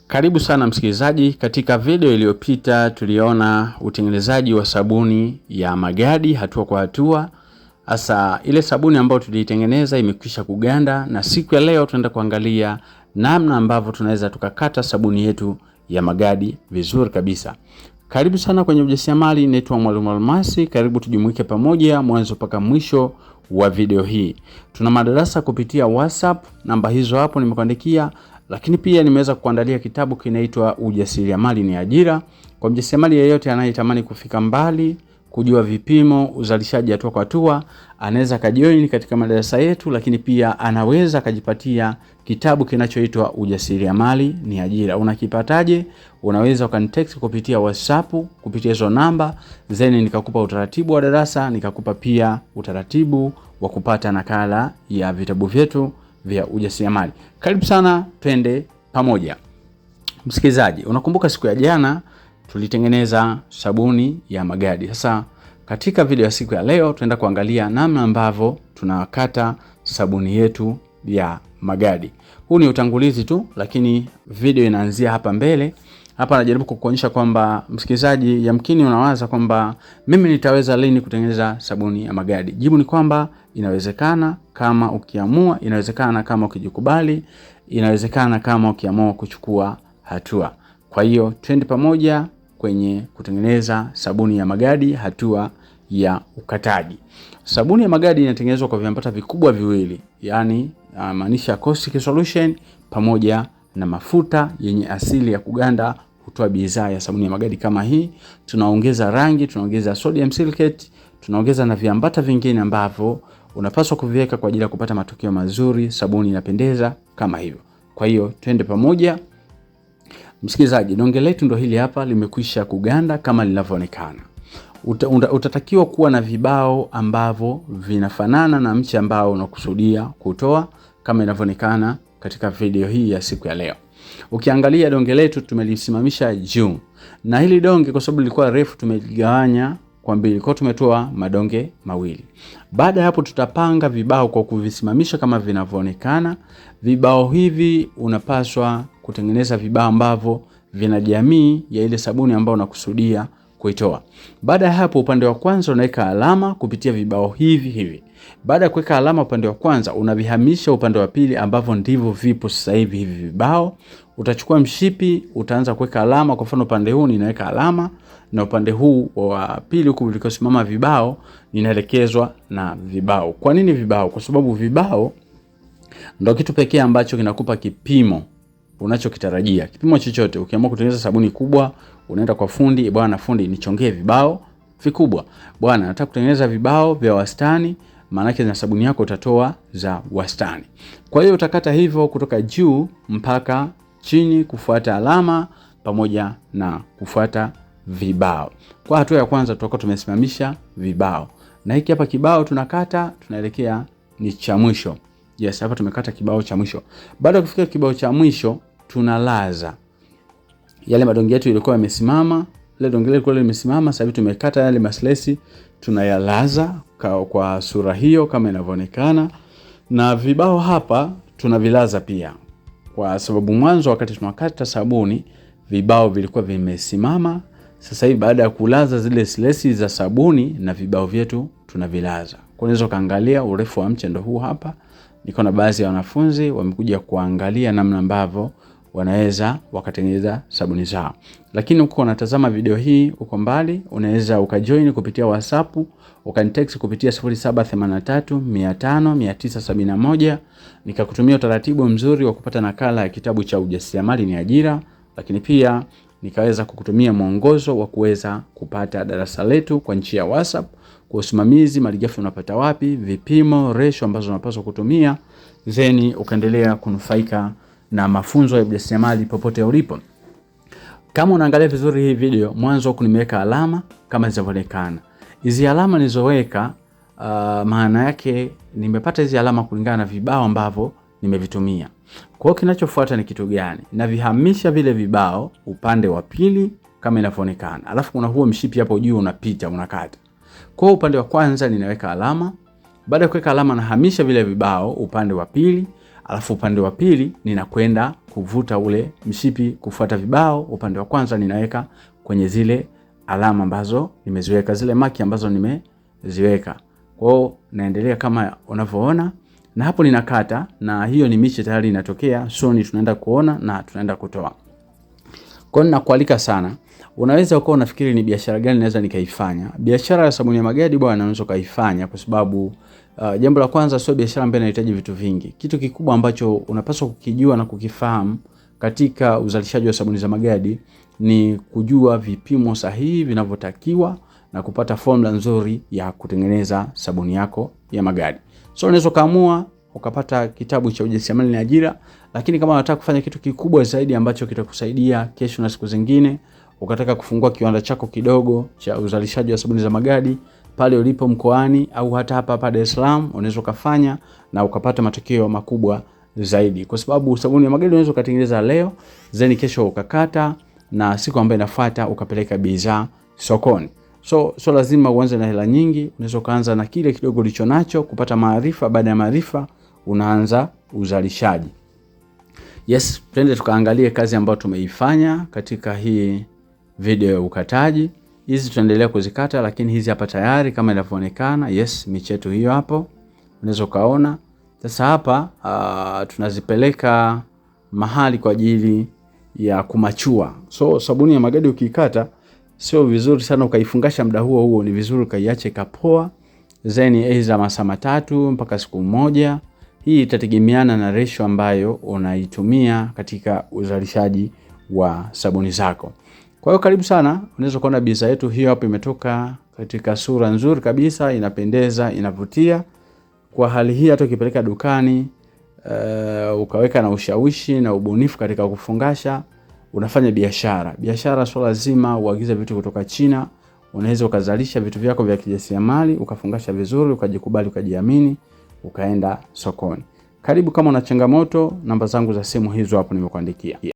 Karibu sana msikilizaji. Katika video iliyopita tuliona utengenezaji wa sabuni ya magadi hatua kwa hatua. Hasa ile sabuni ambayo tulitengeneza imekwisha kuganda, na siku ya leo tunaenda kuangalia namna ambavyo tunaweza tukakata sabuni yetu ya magadi vizuri kabisa. Karibu sana kwenye ujasiriamali. Naitwa Mwalimu Almasi. Karibu tujumuike pamoja mwanzo mpaka mwisho wa video hii. Tuna madarasa kupitia WhatsApp, namba hizo hapo nimekuandikia. Lakini pia nimeweza kuandalia kitabu kinaitwa Ujasiriamali ni Ajira. Kwa mjasiriamali yeyote anayetamani kufika mbali, kujua vipimo, uzalishaji hatua kwa hatua, anaweza kajoin katika madarasa yetu, lakini pia anaweza kajipatia kitabu kinachoitwa Ujasiriamali ni Ajira. Unakipataje? Unaweza ukanitext kupitia WhatsApp, kupitia hizo namba, then nikakupa utaratibu wa darasa, nikakupa pia utaratibu wa kupata nakala ya vitabu vyetu vya ujasiriamali. Karibu sana, twende pamoja. Msikilizaji, unakumbuka siku ya jana tulitengeneza sabuni ya magadi. Sasa katika video ya siku ya leo tunaenda kuangalia namna ambavyo tunakata sabuni yetu ya magadi. Huu ni utangulizi tu, lakini video inaanzia hapa mbele. Hapa najaribu kukuonyesha kwamba msikilizaji, yamkini unawaza kwamba mimi nitaweza lini kutengeneza sabuni ya magadi. Jibu ni kwamba inawezekana kama ukiamua, inawezekana kama ukijikubali, inawezekana kama ukiamua kuchukua hatua. Kwa hiyo twende pamoja kwenye kutengeneza sabuni ya magadi hatua ya ukataji. Sabuni ya magadi inatengenezwa kwa viambata vikubwa viwili, yani maanisha caustic solution pamoja na mafuta yenye asili ya kuganda hutoa bidhaa ya sabuni ya magadi kama hii. Tunaongeza rangi, tunaongeza sodium silicate, tunaongeza na viambata vingine ambavyo unapaswa kuviweka kwa ajili ya kupata matokeo mazuri. Sabuni inapendeza kama hivyo. Kwa hiyo twende pamoja. Msikilizaji, donge letu ndo hili hapa, limekwisha kuganda kama linavyoonekana. Utatakiwa kuwa na vibao ambavyo vinafanana na mche ambao unakusudia kutoa kama inavyoonekana katika video hii ya siku ya leo. Ukiangalia donge letu tumelisimamisha juu, na hili donge kwa sababu lilikuwa refu tumeligawanya kwa mbili, kwa tumetoa madonge mawili. Baada ya hapo tutapanga vibao kwa kuvisimamisha kama vinavyoonekana. Vibao hivi unapaswa kutengeneza vibao ambavyo vina jamii ya ile sabuni ambayo unakusudia kuitoa. Baada ya hapo upande wa kwanza unaweka alama kupitia vibao hivi. Baada ya kuweka alama upande wa kwanza unavihamisha upande wa pili ambavyo ndivyo vipo sasa hivi hivi vibao. Utachukua mshipi, utaanza kuweka alama. Kwa mfano upande huu ninaweka alama, na upande huu wa pili huko ulikosimama vibao ninaelekezwa na vibao. Kwa nini vibao? Kwa sababu vibao ndio kitu pekee ambacho kinakupa kipimo unachokitarajia. Kipimo chochote, ukiamua kutengeneza sabuni kubwa, unaenda kwa fundi, bwana fundi nichongee vibao vikubwa. Bwana nataka kutengeneza vibao vya wastani, maana yake na sabuni yako utatoa za wastani. Kwa hiyo utakata hivyo kutoka juu mpaka chini, kufuata alama pamoja na kufuata vibao. Kwa hatua ya kwanza tutakuwa tumesimamisha vibao, na hiki hapa kibao tunakata, tunaelekea ni cha mwisho. Yes, hapa tumekata kibao cha mwisho. Baada ya kufika kibao cha mwisho tunalaza yale madonge yetu yalikuwa yamesimama. Ile donge lilikuwa limesimama, sasa hivi tumekata yale maslesi, tunayalaza kwa sura hiyo kama inavyoonekana. Na vibao hapa tunavilaza pia, kwa sababu mwanzo wakati tunakata sabuni vibao vilikuwa vimesimama. Sasa hivi baada ya kulaza zile slesi za sabuni na vibao vyetu tunavilaza. Kwa unaweza kaangalia urefu wa mche ndo huu hapa. Niko na baadhi ya wanafunzi wamekuja kuangalia namna ambavyo wanaweza wakatengeneza sabuni zao. Lakini uko unatazama video hii uko mbali, unaweza ukajoin kupitia WhatsApp, ukanitext kupitia 0783500971, nikakutumia utaratibu mzuri wa kupata nakala ya kitabu cha Ujasiriamali ni Ajira, lakini pia nikaweza kukutumia mwongozo wa kuweza kupata darasa letu kwa njia ya WhatsApp, kwa usimamizi, malighafi unapata wapi, vipimo, ratio ambazo unapaswa kutumia, then ukaendelea kunufaika na mafunzo ya ujasiriamali popote ulipo. Kama unaangalia vizuri hii video, mwanzo huko nimeweka alama kama zinavyoonekana. Hizi alama nilizoweka maana yake nimepata hizi alama kulingana na vibao ambavyo nimevitumia. Kwa hiyo kinachofuata ni kitu gani? Navihamisha vile vibao upande wa pili kama inavyoonekana. Alafu kuna huo mshipi hapo juu unapita, unakata. Kwa upande wa kwanza ninaweka alama. Baada ya kuweka alama nahamisha vile vibao upande wa pili, alafu upande wa pili ninakwenda kuvuta ule mshipi kufuata vibao. Upande wa kwanza ninaweka kwenye zile alama ambazo nimeziweka, zile maki ambazo nimeziweka. Kwa hiyo naendelea kama unavyoona, na hapo ninakata, na hiyo ni miche tayari inatokea. So ni tunaenda kuona na tunaenda kutoa. Kwa hiyo nakualika sana, unaweza ukawa unafikiri ni biashara gani naweza nikaifanya. Biashara ya sabuni ya magadi bwana, unaweza kaifanya kwa sababu jambo la kwanza, sio biashara ambayo inahitaji vitu vingi. Kitu kikubwa ambacho unapaswa kukijua na kukifahamu katika uzalishaji wa sabuni za magadi ni kujua vipimo sahihi vinavyotakiwa na kupata formula nzuri ya kutengeneza sabuni yako ya magadi. So unaweza kaamua ukapata kitabu cha ujasiriamali na ajira, lakini kama unataka kufanya kitu kikubwa zaidi ambacho kitakusaidia kesho na siku zingine, ukataka kufungua kiwanda chako kidogo cha uzalishaji wa sabuni za magadi pale ulipo mkoani au hata hapa Dar es Salaam, unaweza kufanya na ukapata matokeo makubwa zaidi. Kwa sababu sabuni ya magadi unaweza kutengeneza leo, then kesho ukakata, na siku ambayo inafuata ukapeleka bidhaa sokoni. So lazima uanze na hela nyingi. Unaweza kuanza na kile kidogo ulicho nacho, kupata maarifa. Baada ya maarifa unaanza uzalishaji. Yes, twende tukaangalie kazi ambayo tumeifanya katika hii video ya ukataji. Hizi tunaendelea kuzikata, lakini hizi hapa tayari kama inavyoonekana. Yes, miche yetu hiyo hapo unaweza kaona. Sasa hapa tunazipeleka mahali kwa ajili ya kumachua. So sabuni ya magadi ukikata sio vizuri sana ukaifungasha muda huo, ni vizuri ukaiache kapoa zeni aidha masaa 3 mpaka siku moja. Hii itategemeana na ratio ambayo unaitumia katika uzalishaji wa sabuni zako. Kwa hiyo karibu sana, unaweza kuona bidhaa yetu hiyo hapo imetoka katika sura nzuri kabisa, inapendeza, inavutia. Kwa hali hii hata ukipeleka dukani ukaweka na ushawishi na ubunifu katika kufungasha, unafanya biashara. Biashara sio lazima uagize vitu kutoka China. Unaweza ukazalisha vitu vyako vya kijasiriamali, ukafungasha vizuri, ukajikubali, ukajiamini, ukaenda sokoni. Karibu. Kama una changamoto, namba zangu za simu hizo hapo nimekuandikia.